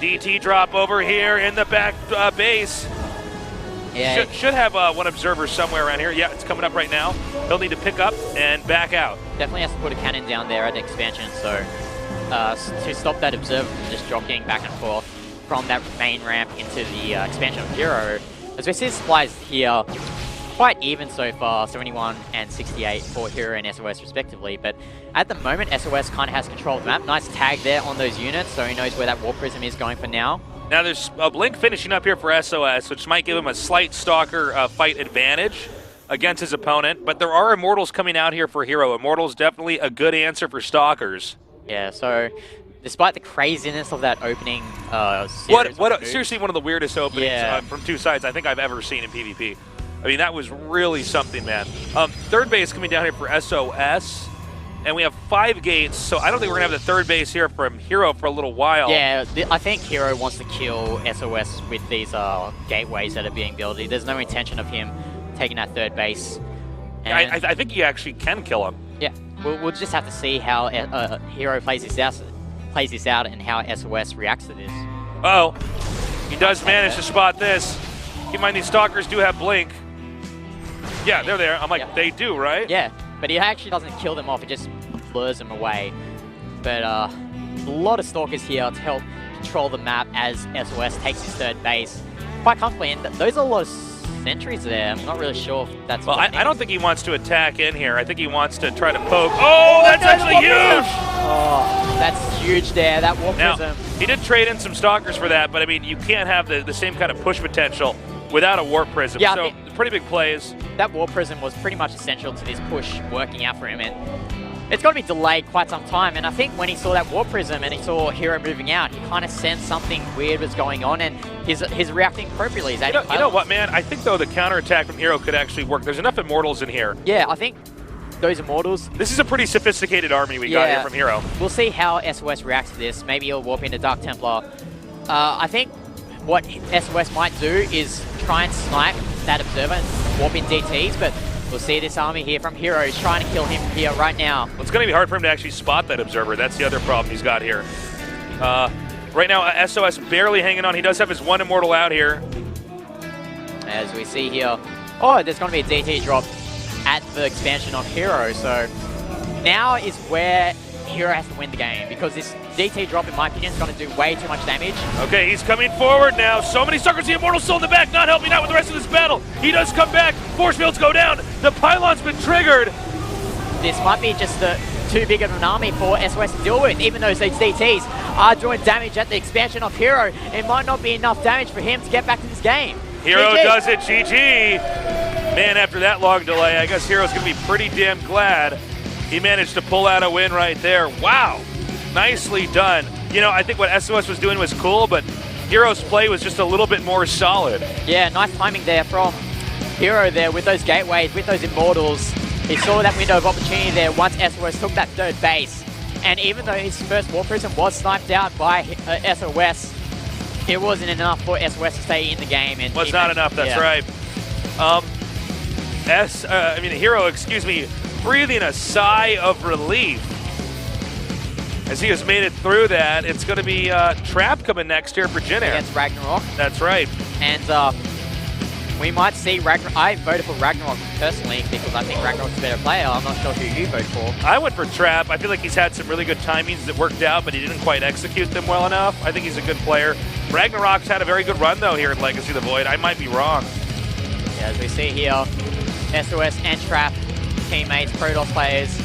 [SPEAKER 1] DT drop over here in the back base.
[SPEAKER 2] Yeah.
[SPEAKER 1] Should have one observer somewhere around here. Yeah, it's coming up right now. He'll need to pick up and back out.
[SPEAKER 2] Definitely has to put a cannon down there at the expansion, so to stop that observer from just jockeying back and forth from that main ramp into the expansion of herO. As we see the supplies here, quite even so far, 71 and 68 for herO and SOS respectively, but at the moment SOS kind of has control of the map. Nice tag there on those units, so he knows where that Warp Prism is going for now.
[SPEAKER 1] Now there's a Blink finishing up here for SOS, which might give him a slight Stalker fight advantage against his opponent, but there are Immortals coming out here for herO. Immortals definitely a good answer for Stalkers.
[SPEAKER 2] Yeah, so despite the craziness of that opening series...
[SPEAKER 1] Seriously, one of the weirdest openings from 2 sides I think I've ever seen in PvP. I mean, that was really something, man. Third base coming down here for SOS. And we have 5 gates, so I don't think we're going to have the third base here from herO for a little while.
[SPEAKER 2] Yeah, I think herO wants to kill SOS with these gateways that are being built. There's no intention of him taking that third base. And
[SPEAKER 1] I think he actually can kill him.
[SPEAKER 2] Yeah, we'll just have to see how herO plays this out and how SOS reacts to this.
[SPEAKER 1] Uh-oh. He does manage to spot this. Keep in mind, these Stalkers do have Blink. Yeah, they're there. I'm like, they do, right?
[SPEAKER 2] Yeah. But he actually doesn't kill them off, it just lures them away. But a lot of Stalkers here to help control the map as SOS takes his third base quite comfortably. And those are a lot of sentries there. I'm not really sure if that's...
[SPEAKER 1] Well, I don't think he wants to attack in here. I think he wants to try to poke. Oh, that's actually huge!
[SPEAKER 2] Oh, that's huge there, that Warp Prism.
[SPEAKER 1] He did trade in some Stalkers for that, but I mean, you can't have the same kind of push potential without a Warp Prism.
[SPEAKER 2] Yeah,
[SPEAKER 1] so, pretty big plays.
[SPEAKER 2] That Warp Prism was pretty much essential to this push working out for him, and it's going to be delayed quite some time. And I think when he saw that Warp Prism and he saw herO moving out, he kind of sensed something weird was going on, and he's reacting appropriately.
[SPEAKER 1] You know what, man? I think, though, the counterattack from herO could actually work. There's enough Immortals in here.
[SPEAKER 2] Yeah, I think those Immortals...
[SPEAKER 1] This is a pretty sophisticated army we got here from herO.
[SPEAKER 2] We'll see how SOS reacts to this. Maybe he'll warp into Dark Templar. I think what SOS might do is try and snipe that observer and warp in DTs, but we'll see this army here from herO. He's trying to kill him here right now.
[SPEAKER 1] Well, it's going to be hard for him to actually spot that observer. That's the other problem he's got here. Right now, SOS barely hanging on. He does have his 1 Immortal out here.
[SPEAKER 2] As we see here, oh, there's going to be a DT drop at the expansion of herO, so now is where herO has to win the game, because this DT drop, in my opinion, is going to do way too much damage.
[SPEAKER 1] Okay, he's coming forward now. So many Stalkers. The Immortal still in the back, not helping out with the rest of this battle. He does come back. Force fields go down. The pylon's been triggered.
[SPEAKER 2] This might be just too big of an army for SOS to deal with, even though these DTs are doing damage at the expansion of herO. It might not be enough damage for him to get back to this game.
[SPEAKER 1] herO does it, GG. Man, after that long delay, I guess herO's going to be pretty damn glad he managed to pull out a win right there. Wow, nicely done. You know, I think what sOs was doing was cool, but herO's play was just a little bit more solid.
[SPEAKER 2] Yeah, nice timing there from herO there with those gateways, with those immortals. He saw that window of opportunity there once sOs took that third base. And even though his first War Prism was sniped out by sOs, it wasn't enough for sOs to stay in the game. And
[SPEAKER 1] was not enough, that's right. herO, excuse me, breathing a sigh of relief as he has made it through that. It's going to be Trap coming next here for Jin Air.
[SPEAKER 2] Against Ragnarok.
[SPEAKER 1] That's right.
[SPEAKER 2] And we might see Ragnarok. I voted for Ragnarok personally because I think Ragnarok's a better player. I'm not sure who you vote for.
[SPEAKER 1] I went for Trap. I feel like he's had some really good timings that worked out, but he didn't quite execute them well enough. I think he's a good player. Ragnarok's had a very good run, though, here in Legacy of the Void. I might be wrong.
[SPEAKER 2] Yeah, as we see here, sOs and Trap, teammates, Protoss players,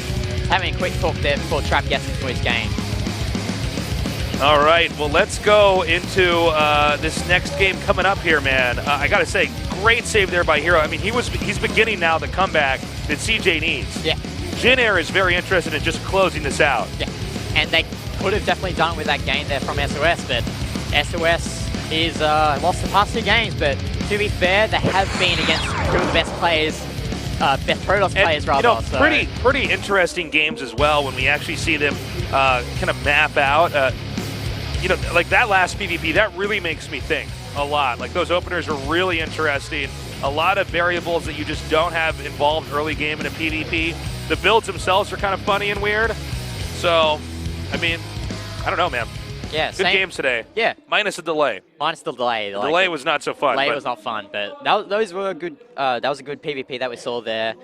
[SPEAKER 2] having a quick talk there before Trap gets into his game.
[SPEAKER 1] All right, well, let's go into this next game coming up here, man. I got to say, great save there by herO. I mean, he's beginning now the comeback that CJ needs.
[SPEAKER 2] Yeah.
[SPEAKER 1] Jin Air is very interested in just closing this out.
[SPEAKER 2] Yeah, and they could have definitely done it with that game there from sOs, but sOs is lost the past 2 games, but to be fair, they have been against 2 of the best players, best Protoss players rather.
[SPEAKER 1] You know,
[SPEAKER 2] so.
[SPEAKER 1] pretty interesting games as well when we actually see them kind of map out. You know, like that last PvP, that really makes me think a lot. Like those openers are really interesting. A lot of variables that you just don't have involved early game in a PvP. The builds themselves are kind of funny and weird. So, I mean, I don't know, man.
[SPEAKER 2] Yeah,
[SPEAKER 1] good games today.
[SPEAKER 2] Yeah.
[SPEAKER 1] Minus the delay.
[SPEAKER 2] Minus the delay.
[SPEAKER 1] The delay was not so fun.
[SPEAKER 2] Delay was not fun, but those were good. That was a good PvP that we saw there.